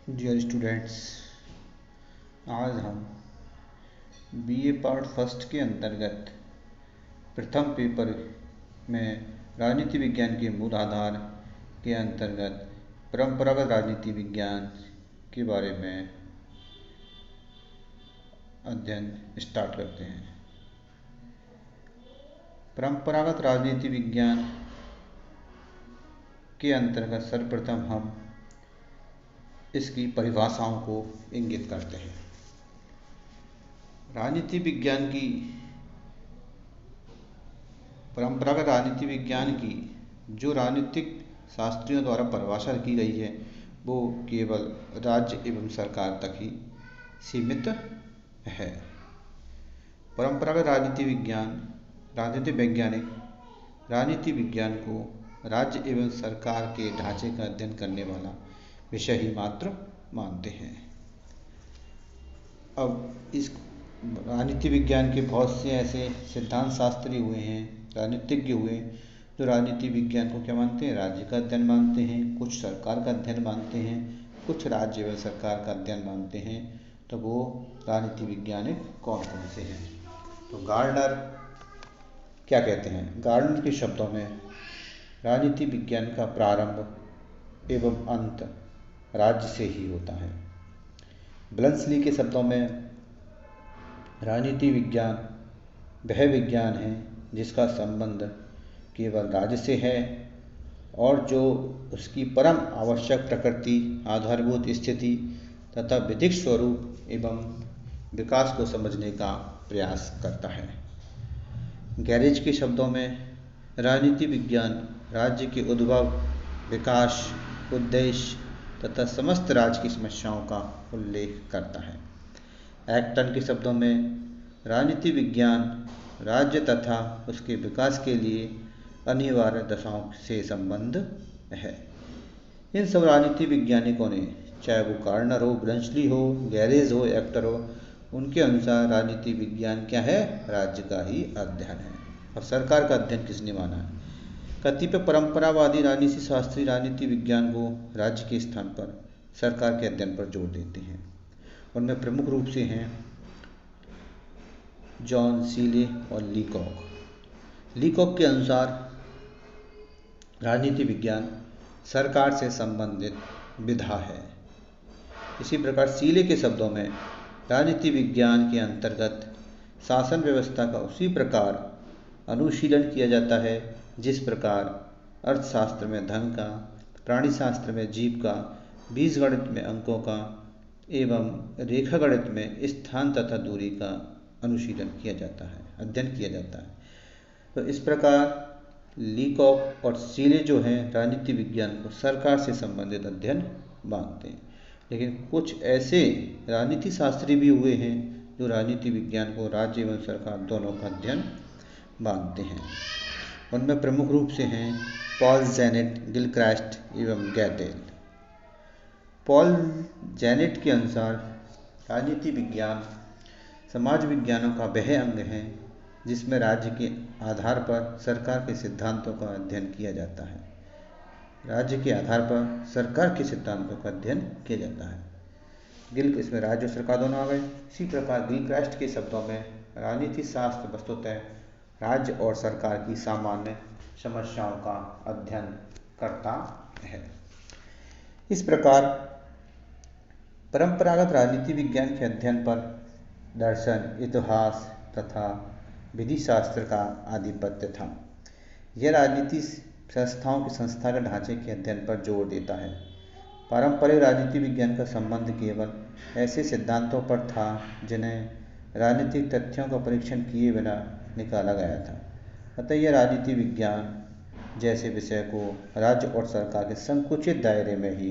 Dear students, आज हम BA part first के अंतर्गत प्रथम पेपर में राजनीति विज्ञान के मूल आधार के अंतर्गत परंपरागत राजनीति विज्ञान के बारे में अध्ययन स्टार्ट करते हैं। परंपरागत राजनीति विज्ञान के अंतर्गत सर्वप्रथम हम इसकी परिभाषाओं को इंगित करते हैं। राजनीति विज्ञान की परंपरागत राजनीति विज्ञान की जो राजनीतिक शास्त्रियों द्वारा परिभाषा की गई है वो केवल राज्य एवं सरकार तक ही सीमित है। परंपरागत राजनीति विज्ञान राजनीतिक वैज्ञानिक राजनीति विज्ञान को राज्य एवं सरकार के ढांचे का अध्ययन करने वाला विषय ही मात्र मानते हैं। अब इस राजनीति विज्ञान के बहुत से ऐसे सिद्धांत शास्त्री हुए हैं, राजनीतिज्ञ हुए, जो राजनीति विज्ञान को क्या मानते हैं? राज्य का अध्ययन मानते हैं, कुछ सरकार का अध्ययन मानते हैं, कुछ राज्य एवं सरकार का अध्ययन मानते हैं। तो वो राजनीति वैज्ञानिक कौन कौन से हैं? तो गार्डनर क्या कहते हैं? गार्डनर के शब्दों में राजनीति विज्ञान का प्रारंभ एवं अंत राज्य से ही होता है। ब्लंसली के शब्दों में राजनीति विज्ञान वह विज्ञान है जिसका संबंध केवल राज्य से है और जो उसकी परम आवश्यक प्रकृति, आधारभूत स्थिति तथा विधिक स्वरूप एवं विकास को समझने का प्रयास करता है। गैरेज के शब्दों में राजनीति विज्ञान राज्य के उद्भव, विकास, उद्देश्य तथा समस्त राज्य की समस्याओं का उल्लेख करता है। एक्टन के शब्दों में राजनीति विज्ञान राज्य तथा उसके विकास के लिए अनिवार्य दशाओं से संबंध है। इन सब राजनीति वैज्ञानिकों ने, चाहे वो गार्डनर हो, ब्लंसली हो, गैरेज हो, एक्टर हो, उनके अनुसार राजनीति विज्ञान क्या है? राज्य का ही अध्ययन है। और सरकार का अध्ययन किसने माना है? कतिपय परंपरावादी राजनीति शास्त्री राजनीति विज्ञान को राज्य के स्थान पर सरकार के अध्ययन पर जोर देते हैं। उनमें प्रमुख रूप से हैं जॉन सीले और लीकॉक। लीकॉक के अनुसार राजनीति विज्ञान सरकार से संबंधित विधा है। इसी प्रकार सीले के शब्दों में राजनीति विज्ञान के अंतर्गत शासन व्यवस्था का उसी प्रकार अनुशीलन किया जाता है जिस प्रकार अर्थशास्त्र में धन का, प्राणी शास्त्र में जीव का, बीजगणित में अंकों का एवं रेखागणित में स्थान तथा दूरी का अनुशीलन किया जाता है, अध्ययन किया जाता है। तो इस प्रकार लीकॉक और सीले जो हैं राजनीति विज्ञान को सरकार से संबंधित अध्ययन मानते हैं। लेकिन कुछ ऐसे राजनीति शास्त्री भी हुए हैं जो राजनीति विज्ञान को राज्य एवं सरकार दोनों का अध्ययन मानते हैं। उनमें प्रमुख रूप से हैं पॉल जेनेट, गिलक्रास्ट एवं गैडेल। पॉल जेनेट के अनुसार राजनीति विज्ञान समाज विज्ञानों का वह अंग है जिसमें राज्य के आधार पर सरकार के सिद्धांतों का अध्ययन किया जाता है। राज्य के आधार पर सरकार के सिद्धांतों का अध्ययन किया जाता है। इसमें राज्य और सरकार दोनों आ गए। इसी प्रकार गिलक्रास्ट के शब्दों में राजनीति शास्त्र वस्तुतः राज्य और सरकार की सामान्य समस्याओं का अध्ययन करता है। इस प्रकार परंपरागत राजनीति विज्ञान के अध्ययन पर दर्शन, इतिहास तथा विधि शास्त्र का आधिपत्य था। यह राजनीति संस्थाओं के संस्थागत ढांचे के अध्ययन पर जोर देता है। पारंपरिक राजनीति विज्ञान का संबंध केवल ऐसे सिद्धांतों पर था जिन्हें राजनीतिक तथ्यों का परीक्षण किए बिना निकाला गया था। अतः यह राजनीति विज्ञान जैसे विषय को राज्य और सरकार के संकुचित दायरे में ही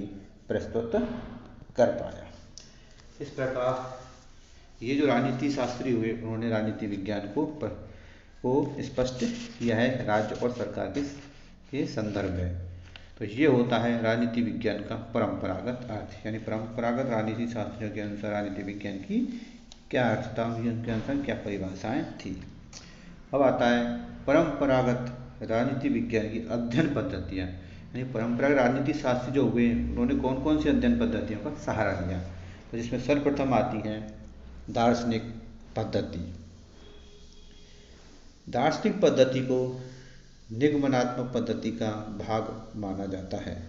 प्रस्तुत कर पाया। इस प्रकार ये जो राजनीति शास्त्री हुए उन्होंने राजनीति विज्ञान को स्पष्ट किया है राज्य और सरकार के संदर्भ में। तो ये होता है राजनीति विज्ञान का परंपरागत अर्थ, यानी परंपरागत राजनीति शास्त्रियों के अनुसार राजनीति विज्ञान की क्या अर्थ था, उनके अनुसार क्या परिभाषाएं थी। अब आता है परंपरागत राजनीति विज्ञान की अध्ययन पद्धतियाँ। यानी परंपरागत राजनीति शास्त्री जो हुए उन्होंने कौन कौन सी अध्ययन पद्धतियों का सहारा लिया, तो जिसमें सर्वप्रथम आती है दार्शनिक पद्धति। दार्शनिक पद्धति को निगमनात्मक पद्धति का भाग माना जाता है।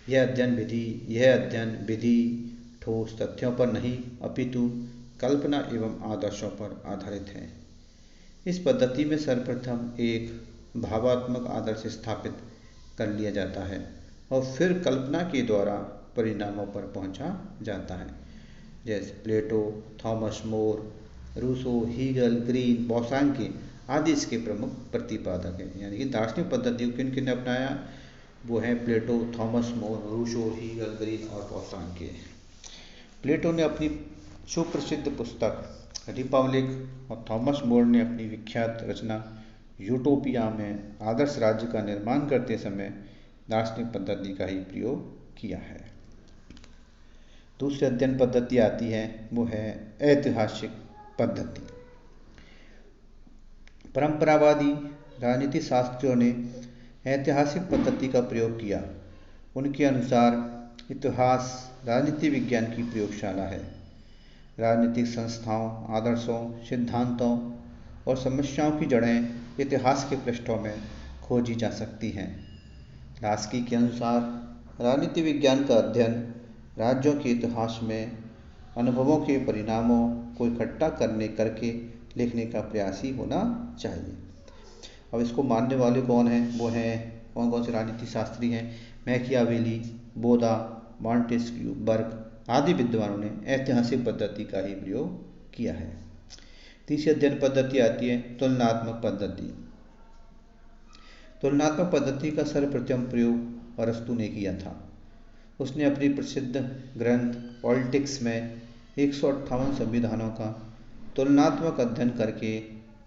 यह अध्ययन विधि ठोस तथ्यों पर नहीं अपितु कल्पना एवं आदर्शों पर आधारित है। इस पद्धति में सर्वप्रथम एक भावात्मक आदर्श स्थापित कर लिया जाता है और फिर कल्पना के द्वारा परिणामों पर पहुंचा जाता है। जैसे Plato, Thomas More, Rousseau, Hegel, Green, Bosanquet आदि इसके प्रमुख प्रतिपादक हैं। यानी कि दार्शनिक पद्धति को किन किन ने अपनाया, वो हैं Plato, Thomas More, Rousseau, Hegel, Green और बोसांके। प्लेटो ने अपनी सुप्रसिद्ध पुस्तक रिपब्लिक और थॉमस मोर ने अपनी विख्यात रचना यूटोपिया में आदर्श राज्य का निर्माण करते समय दार्शनिक पद्धति का ही प्रयोग किया है। दूसरी अध्ययन पद्धति आती है, वो है ऐतिहासिक पद्धति। परंपरावादी राजनीति शास्त्रियों ने ऐतिहासिक पद्धति का प्रयोग किया। उनके अनुसार इतिहास राजनीति विज्ञान की प्रयोगशाला है। राजनीतिक संस्थाओं, आदर्शों, सिद्धांतों और समस्याओं की जड़ें इतिहास के पृष्ठों में खोजी जा सकती हैं। लास्की के अनुसार राजनीति विज्ञान का अध्ययन राज्यों के इतिहास में अनुभवों के परिणामों को इकट्ठा करके लिखने का प्रयास ही होना चाहिए। अब इसको मानने वाले कौन हैं, वो हैं कौन कौन से राजनीति शास्त्री हैं, मैकियावेली, बोदा, मॉन्टेस्क्यू, बर्ग आदि विद्वानों ने ऐतिहासिक पद्धति का ही प्रयोग किया है। तीसरी अध्ययन पद्धति आती है तुलनात्मक पद्धति। तुलनात्मक पद्धति का सर्वप्रथम प्रयोग अरस्तु ने किया था। उसने अपनी प्रसिद्ध ग्रंथ पॉलिटिक्स में 158 संविधानों का तुलनात्मक अध्ययन करके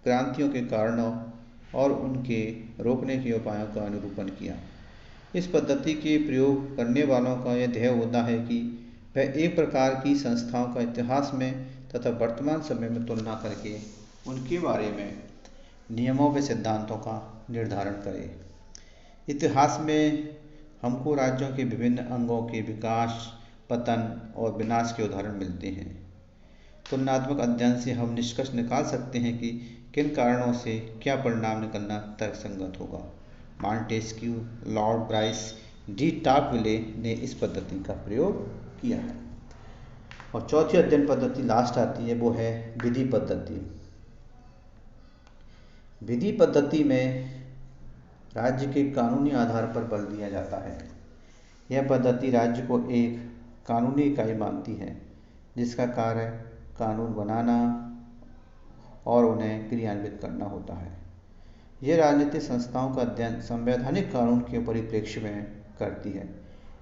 क्रांतियों के कारणों और उनके रोकने के उपायों का निरूपण किया। इस पद्धति के प्रयोग करने वालों का यह ध्येय होता है कि वह एक प्रकार की संस्थाओं का इतिहास में तथा वर्तमान समय में तुलना करके उनके बारे में नियमों व सिद्धांतों का निर्धारण करे। इतिहास में हमको राज्यों के विभिन्न अंगों के विकास, पतन और विनाश के उदाहरण मिलते हैं। तुलनात्मक अध्ययन से हम निष्कर्ष निकाल सकते हैं कि किन कारणों से क्या परिणाम निकलना तर्कसंगत होगा। मॉन्टेस्क्यू, लॉर्ड ब्राइस, डी टॉकविले ने इस पद्धति का प्रयोग किया है। और चौथी अध्ययन पद्धति लास्ट आती है, वो है विधि पद्धति। विधि पद्धति में राज्य के कानूनी आधार पर बल दिया जाता है। यह पद्धति राज्य को एक कानूनी इकाई मानती है जिसका कार्य कानून बनाना और उन्हें क्रियान्वित करना होता है। यह राजनीतिक संस्थाओं का अध्ययन संवैधानिक कानून के परिप्रेक्ष्य में करती है।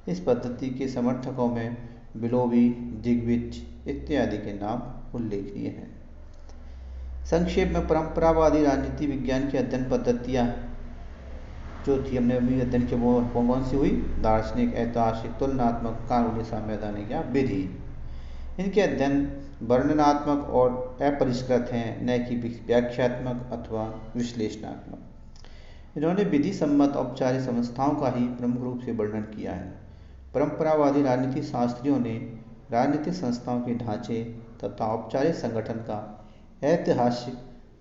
इस पद्धति के समर्थकों में बिलोवी, दिग्विज इत्यादि के नाम उल्लेखनीय हैं। संक्षेप में परंपरावादी राजनीति विज्ञान की अध्ययन पद्धतियाँ जो थी हमने अभी अध्ययन की वो कौन सी हुई, दार्शनिक, ऐतिहासिक, तुलनात्मक, कानूनी, संवैधानिक या विधि। इनके अध्ययन वर्णनात्मक और अपरिष्कृत हैं, न कि व्याख्यात्मक अथवा विश्लेषणात्मक। इन्होंने विधि सम्मत औपचारिक संस्थाओं का ही प्रमुख रूप से वर्णन किया है। परंपरावादी राजनीति शास्त्रियों ने राजनीतिक संस्थाओं के ढांचे तथा औपचारिक संगठन का ऐतिहासिक,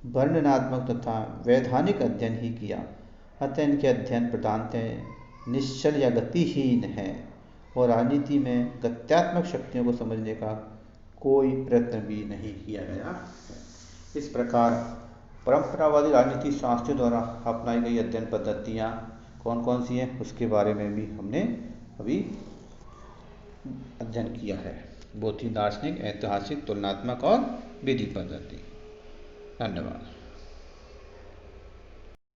वर्णनात्मक तथा वैधानिक अध्ययन ही किया। अतः इनके अध्ययन प्रधानतः निश्चल या गतिहीन है और राजनीति में गत्यात्मक शक्तियों को समझने का कोई प्रयत्न भी नहीं किया गया है। इस प्रकार परंपरावादी राजनीति शास्त्रियों द्वारा अपनाई गई अध्ययन पद्धतियाँ कौन कौन सी हैं उसके बारे में भी हमने अभी अध्ययन किया है। वो थी दार्शनिक, ऐतिहासिक, तुलनात्मक और विधि पद्धति। धन्यवाद।